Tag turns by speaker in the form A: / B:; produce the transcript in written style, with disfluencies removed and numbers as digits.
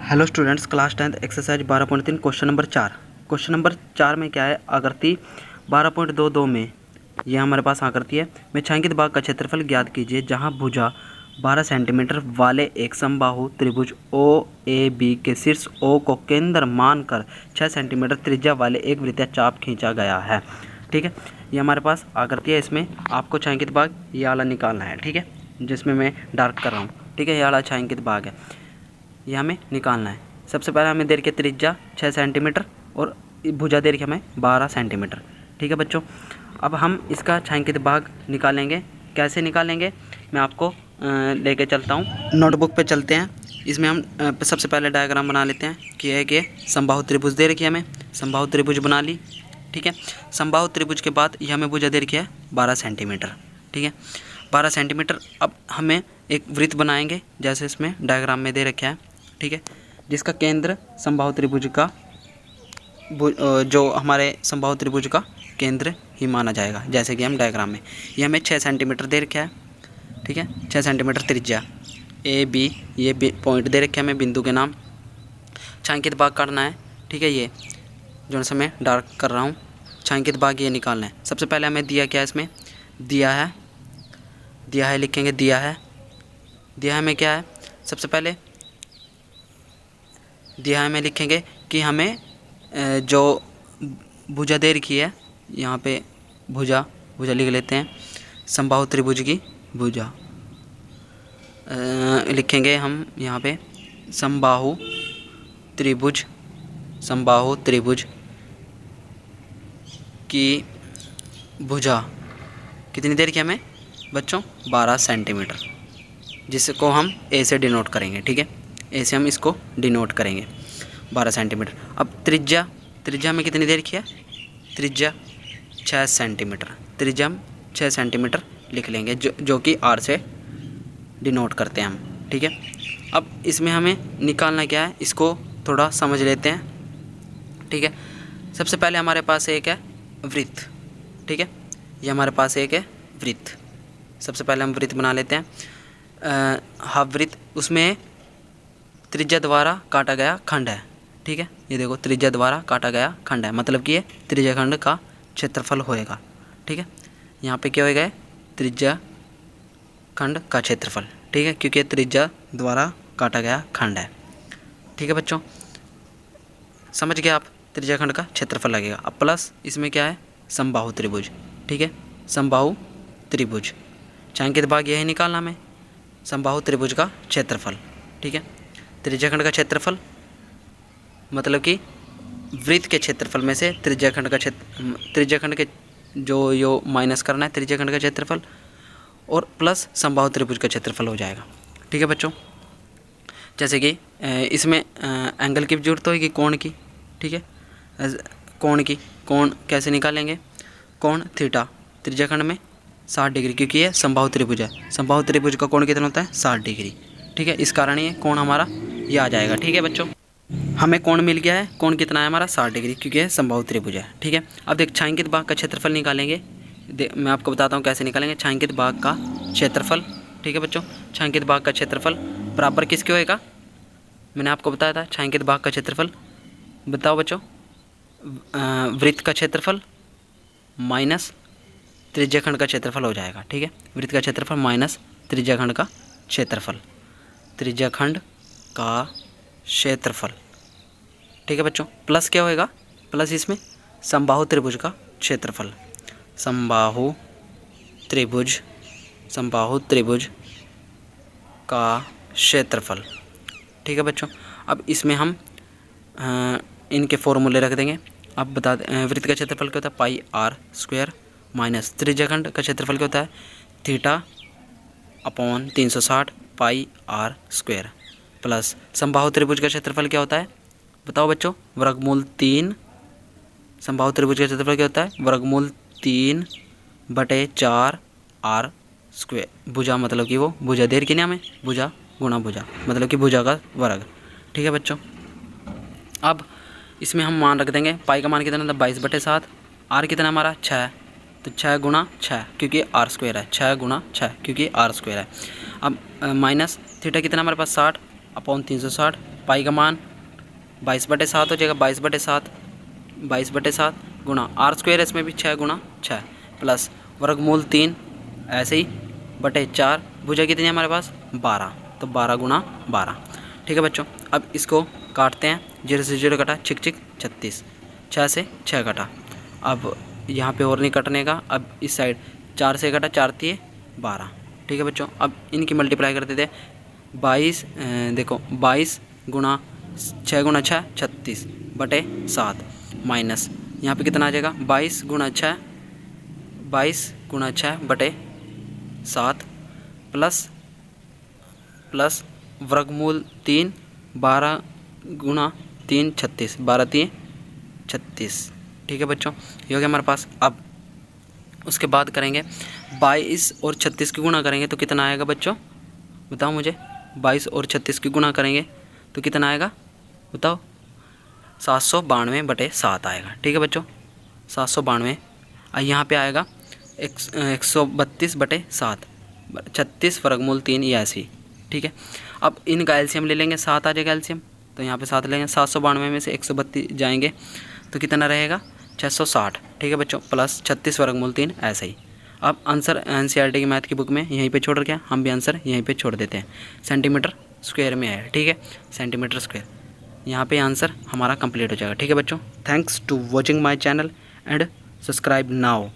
A: Hello students, class 10 exercise 12.3 question number 4। Question number 4 में क्या है, आकृति 12.22 में ये हमारे पास आकृति है। में छायांकित भाग का क्षेत्रफल ज्ञात कीजिए जहां भुजा 12 सेंटीमीटर वाले एक समबाहु त्रिभुज ओ ए बी के शीर्ष ओ को केंद्र मानकर 6 सेंटीमीटर त्रिज्या वाले एक वृत्तीय चाप खींचा गया है। ठीक है, ये हमारे पास आकृति है। इसमें आपको छायांकित भाग ये वाला निकालना है। ठीक है, जिसमें मैं डार्क कर रहा हूँ। ठीक है, ये वाला छायांकित भाग है, ये हमें निकालना है। सबसे पहले हमें दे रखी है त्रिज्या 6 सेंटीमीटर और भुजा दे रखी है हमें 12 सेंटीमीटर। ठीक है बच्चों, अब हम इसका छायांकित भाग निकालेंगे। कैसे निकालेंगे मैं आपको लेके चलता हूँ। नोटबुक पे चलते हैं। इसमें हम सबसे पहले डायग्राम बना लेते हैं कि है कि समबाहु त्रिभुज दे रखी है हमें। समबाहु त्रिभुज बना ली। ठीक है, समबाहु त्रिभुज के बाद ये हमें भुजा दे रखी है 12 सेंटीमीटर। ठीक है, 12 सेंटीमीटर। अब हमें एक वृत्त बनाएंगे जैसे इसमें डायग्राम में दे रखा है। ठीक है, जिसका केंद्र समबाहु त्रिभुज का जो हमारे समबाहु त्रिभुज का केंद्र ही माना जाएगा। जैसे कि हम डायग्राम में ये हमें 6 सेंटीमीटर दे रखा है। ठीक है, 6 सेंटीमीटर त्रिज्या ए बी, ये पॉइंट दे रखे हमें बिंदु के नाम। छायांकित भाग करना है। ठीक है, ये जो सा मैं डार्क कर रहा हूँ, छायांकित भाग ये निकालना है। सबसे पहले हमें दिया क्या है, इसमें दिया है लिखेंगे। दिया है हमें क्या है, सबसे पहले दिया है हमें लिखेंगे कि हमें जो भुजा दे रखी है, यहाँ पे भुजा लिख लेते हैं। समबाहु त्रिभुज की भुजा लिखेंगे हम यहाँ पे। समबाहु त्रिभुज की भुजा कितनी देर की हमें बच्चों, 12 सेंटीमीटर, जिसको हम ए से डिनोट करेंगे। ठीक है, ए से हम इसको डिनोट करेंगे 12 सेंटीमीटर। अब त्रिज्या में कितनी देर की है, त्रिज्या 6 सेंटीमीटर। त्रिज्या हम 6 सेंटीमीटर लिख लेंगे, जो कि आर से डिनोट करते हैं हम। ठीक है, अब इसमें हमें निकालना क्या है, इसको थोड़ा समझ लेते हैं। ठीक है, सबसे पहले हमारे पास एक है वृत्त। ठीक है, ये हमारे पास एक है वृत्त। सबसे पहले हम वृत्त बना लेते हैं। हाफ वृत्त, उसमें त्रिज्या द्वारा काटा गया खंड है। ठीक है, ये देखो त्रिज्या द्वारा काटा गया खंड है, मतलब कि ये त्रिज्या खंड का क्षेत्रफल होएगा। ठीक है, यहाँ पे क्या होएगा, त्रिज्या खंड का क्षेत्रफल। ठीक है, क्योंकि त्रिज्या द्वारा काटा गया खंड है। ठीक है बच्चों, समझ गए आप, त्रिज्या खंड का क्षेत्रफल लगेगा। अब प्लस इसमें क्या है, समबाहु त्रिभुज। ठीक है, समबाहु त्रिभुज, छायांकित भाग यही निकालना हमें, समबाहु त्रिभुज का क्षेत्रफल। ठीक है, त्रिज्या खंड का क्षेत्रफल मतलब कि वृत्त के क्षेत्रफल में से त्रिज्या खंड के जो माइनस करना है त्रिज्या खंड का क्षेत्रफल, और प्लस समबाहु त्रिभुज का क्षेत्रफल हो जाएगा। ठीक है बच्चों, जैसे कि इसमें एंगल की जरूरत होगी, कोण की। ठीक है, कोण कैसे निकालेंगे, कोण थीटा त्रिज्या खंड में 60 डिग्री, क्योंकि ये समबाहु त्रिभुज है। समबाहु त्रिभुज का कोण कितना होता है, 60 डिग्री। ठीक है, इस कारण ये कोण हमारा ये आ जाएगा। ठीक है बच्चों, हमें कोण मिल गया है। कोण कितना है हमारा, 60 डिग्री, क्योंकि ये समबाहु त्रिभुज है। ठीक है, अब देख छायांकित भाग का क्षेत्रफल निकालेंगे। मैं आपको बताता हूँ कैसे निकालेंगे छायांकित भाग का क्षेत्रफल। ठीक है बच्चों, छायांकित भाग का क्षेत्रफल बराबर किसके होएगा, मैंने आपको बताया था छायांकित भाग का क्षेत्रफल। बताओ बच्चों, वृत्त का क्षेत्रफल माइनस त्रिज्या खंड का क्षेत्रफल हो जाएगा। ठीक है, वृत्त का क्षेत्रफल माइनस त्रिज्या खंड का क्षेत्रफल, त्रिज्या खंड का क्षेत्रफल। ठीक है बच्चों, प्लस क्या होएगा, प्लस इसमें समबाहु त्रिभुज का क्षेत्रफल, समबाहु त्रिभुज का क्षेत्रफल। ठीक है बच्चों, अब इसमें हम इनके फॉर्मूले रख देंगे। अब बता दें, वृत्त का क्षेत्रफल क्या होता है, पाई आर स्क्वायर, माइनस त्रिज्या खंड का क्षेत्रफल क्या होता है, theta upon 360 pi r square, plus समबाहु त्रिभुज का क्षेत्रफल क्या होता है, बताओ बच्चों, वर्गमूल 3। समबाहु त्रिभुज का क्षेत्रफल क्या होता है, वर्गमूल 3/4 आर स्क्वायर। भुजा मतलब कि वो भुजा देर की ना हमें, भुजा गुणा भुजा मतलब कि भुजा का वर्ग। ठीक है बच्चों, अब इसमें हम मान रख देंगे। पाई का मान कितना था, 22/7। आर कितना हमारा, 6, तो 6 गुणा 6, क्योंकि आर स्क्वायर है। 6 गुणा 6, क्योंकि आर स्क्वायर है। अब माइनस थीटा कितना हमारे पास, 60 अपॉन 360 पाई का मान 22/7 हो जाएगा, 22/7, 22/7 गुणा आर स्क्वायर, इसमें भी 6 गुणा 6 प्लस वर्गमूल 3 ऐसे ही बटे 4। भुजा कितनी है हमारे पास 12, तो 12 गुणा 12। ठीक है बच्चों, अब इसको काटते हैं। 0 से 0 कटा, छिक छिक 36, 6 से 6 कटा। अब यहाँ पे और नहीं कटने का। अब इस साइड 4 से कटा, 4 3 12। ठीक है बच्चों, अब इनकी मल्टीप्लाई कर देते हैं। 22 देखो 22 गुणा 6 गुणा 6 36 बटे 7 माइनस यहाँ पे कितना आ जाएगा 22 गुणा 6 बटे 7 प्लस वर्गमूल 3 12 गुणा 3 36, 12 3 36। ठीक है बच्चों, ये हो गया हमारे पास। अब उसके बाद करेंगे 22 और 36 की गुणा करेंगे तो कितना आएगा बच्चों, बताओ मुझे। 22 और 36 की गुणा करेंगे तो कितना आएगा बताओ, 792/7 आएगा। ठीक है बच्चों, 792। यहाँ पे आएगा 132/7, 36 वर्गमूल 3, ये ऐसी। ठीक है, अब इनका एलसीएम ले लेंगे, 7 आ जाएगा एलसीएम, तो यहाँ पे 7 लेंगे। 792 में से 132 जाएंगे तो कितना रहेगा 660। ठीक है बच्चों, प्लस 36 वर्गमूल 3 ऐसे ही। अब आंसर एनसीईआरटी की मैथ की बुक में यहीं पे छोड़ रखे, हम भी आंसर यहीं पे छोड़ देते हैं। सेंटीमीटर स्क्वायर में है। ठीक है, सेंटीमीटर स्क्वायर, यहाँ पे आंसर हमारा कंप्लीट हो जाएगा। ठीक है बच्चों, thanks to watching my channel and subscribe now.